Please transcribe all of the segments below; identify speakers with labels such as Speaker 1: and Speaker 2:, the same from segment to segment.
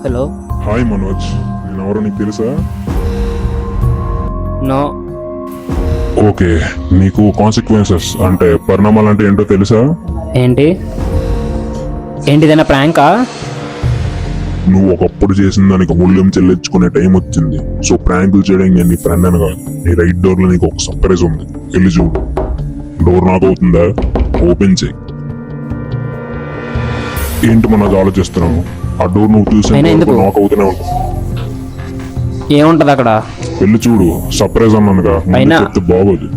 Speaker 1: Hello.
Speaker 2: Hi Manoj, నేను ఎవరో నీకు తెలుసా?
Speaker 1: నో.
Speaker 2: ఓకే, నీకు కాన్సిక్వెన్సెస్ అంటే పరిణామాలు అంటే ఏంటో తెలుసా?
Speaker 1: ఏంటి ఏంటిదైనా ప్రాంకా?
Speaker 2: నువ్వు ఒకప్పుడు చేసిన దానికి మూల్యం చెల్లించుకునే టైం వచ్చింది. సో ప్రాంకులు చేయడానికి నేను నీ ఫ్రెండ్ అని కాదు. నీ రైట్ డోర్ లో నీకు ఒక సర్ప్రైజ్ ఉంది, వెళ్ళి చూడు. డోర్ నాకు అవుతుందా? ఓపెన్ చేయి. ఏంటి మనోజ్ ఆలోచిస్తున్నావు? ఆ డోర్ నువ్వు చూసే
Speaker 1: అయినా ఎందుకు?
Speaker 2: నాకు అవుతూనే ఉంటుంది.
Speaker 1: ఏముంటది అక్కడ?
Speaker 2: వెళ్ళి చూడు, సర్ప్రైజ్ అన్నానుగా, ముందు
Speaker 1: అయినా-
Speaker 2: చెప్తే బాగోదు.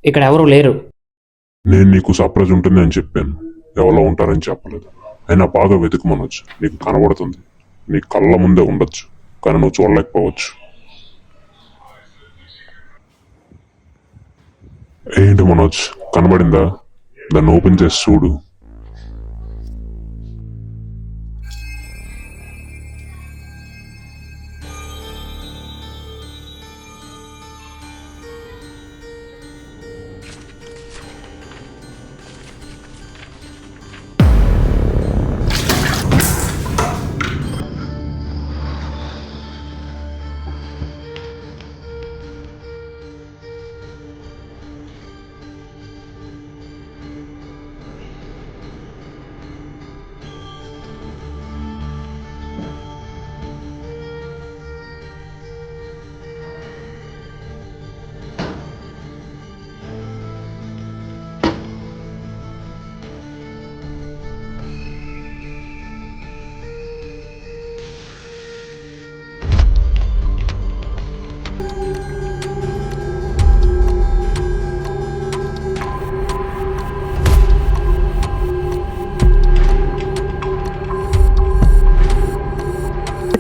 Speaker 1: ఇక్కడ ఎవరు లేరు.
Speaker 2: నేను నీకు సర్ప్రైజ్ ఉంటుంది అని చెప్పాను, ఎవరో ఉంటారని చెప్పలేదు. అయినా బాగా వెతుకు మనోజ్, నీకు కనబడుతుంది. నీ కళ్ళ ముందే ఉండొచ్చు, కానీ నువ్వు చూడలేకపోవచ్చు. ఏంటి మనోజ్, కనబడిందా? దాన్ని ఓపెన్ చేసి చూడు.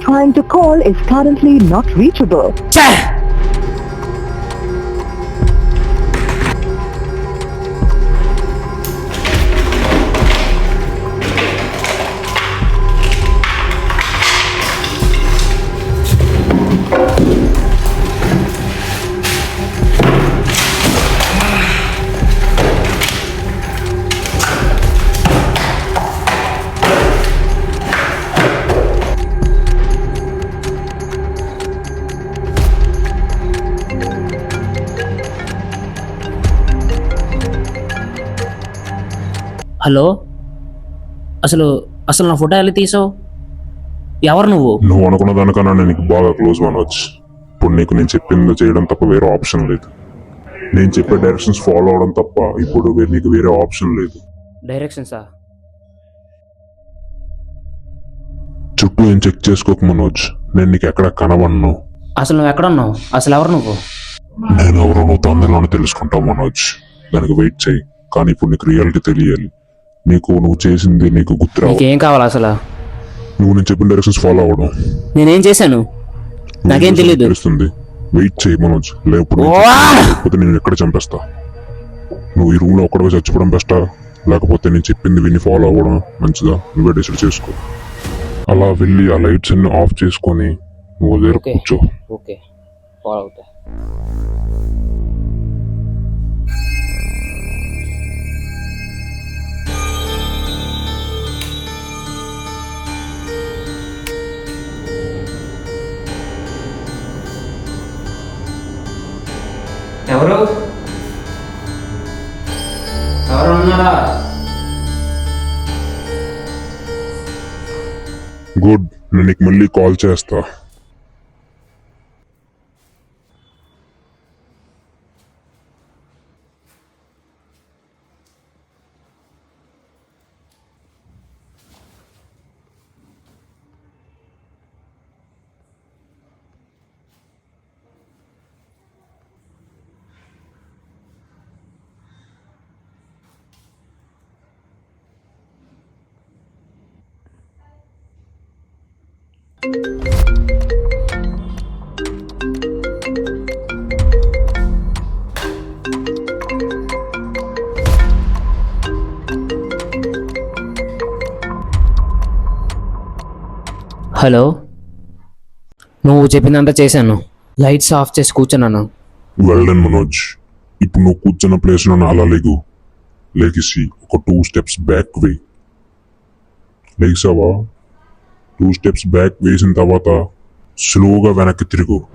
Speaker 3: Trying to call is currently not reachable.
Speaker 1: ఛే! హలో. అసలు అసలు నా ఫోటో ఎలా తీసావు? ఎవరు నువ్వు?
Speaker 2: నువ్వు అనుకున్న దానికన్నా నేను నీకు బాగా క్లోజ్ మనోజ్. ఇప్పుడు నీకు నేను చెప్పింది చేయడం తప్ప వేరే ఆప్షన్ లేదు. నేను చెప్పే డైరెక్షన్స్ ఫాలో అవడం తప్ప ఇప్పుడు నీకు వేరే ఆప్షన్ లేదు.
Speaker 1: డైరెక్షన్సా?
Speaker 2: చుట్టూ ఏం చెక్ చేసుకోక మనోజ్, నేను నీకు ఎక్కడ కనబడను.
Speaker 1: అసలు నువ్వు ఎక్కడ ఉన్నావు? అసలు ఎవరు నువ్వు?
Speaker 2: నేను ఎవరో నువ్వు తొందరలోనే తెలుసుకుంటావు మనోజ్. దానికి వెయిట్ చేయి, కానీ ఇప్పుడు నీకు రియాలిటీ తెలియాలి. నువ్వు చేసింది నీకు గుర్తురావు.
Speaker 1: నీకేం కావాలి అసలు?
Speaker 2: నువ్వు నేను చెప్పిన డైరెక్షన్స్ ఫాలో అవ్వడం.
Speaker 1: నేనేం చేశాను? నాకేం తెలియదు.
Speaker 2: తెలుస్తుంది. వెయిట్ చేయి మనోజ్, లేకపోతే నేను ఎక్కడ చంపేస్తా. నువ్వు ఈ రూమ్ లో ఒక్కడే చచ్చిపోవడం బెస్టా, లేకపోతే నేను చెప్పింది విని ఫాలో అవ్వడం మంచిదా? నువ్వే డిసైడ్ చేసుకో. అలా వెళ్ళి ఆ లైట్స్ అన్ని ఆఫ్ చేసుకొని నువ్వు దగ్గర
Speaker 1: ఓకే.
Speaker 2: కూర్చో.
Speaker 1: ఓకే, ఫాలో అవుతా. ఎవరు ఎవరు ఉన్నారా?
Speaker 2: గుడ్, నేను నీకు మళ్ళీ కాల్ చేస్తా.
Speaker 1: హలో, నువ్వు చెప్పిందంతా చేశాను. లైట్స్ ఆఫ్ చేసి కూర్చున్నాను.
Speaker 2: వెల్డన్ మనోజ్. ఇప్పుడు నువ్వు కూర్చున్న ప్లేస్లో అలా లేగు. లేచి ఒక 2 steps బ్యాక్ వేయి. లేచావా? 2 steps బ్యాక్ వేసిన తర్వాత స్లోగా వెనక్కి తిరుగు.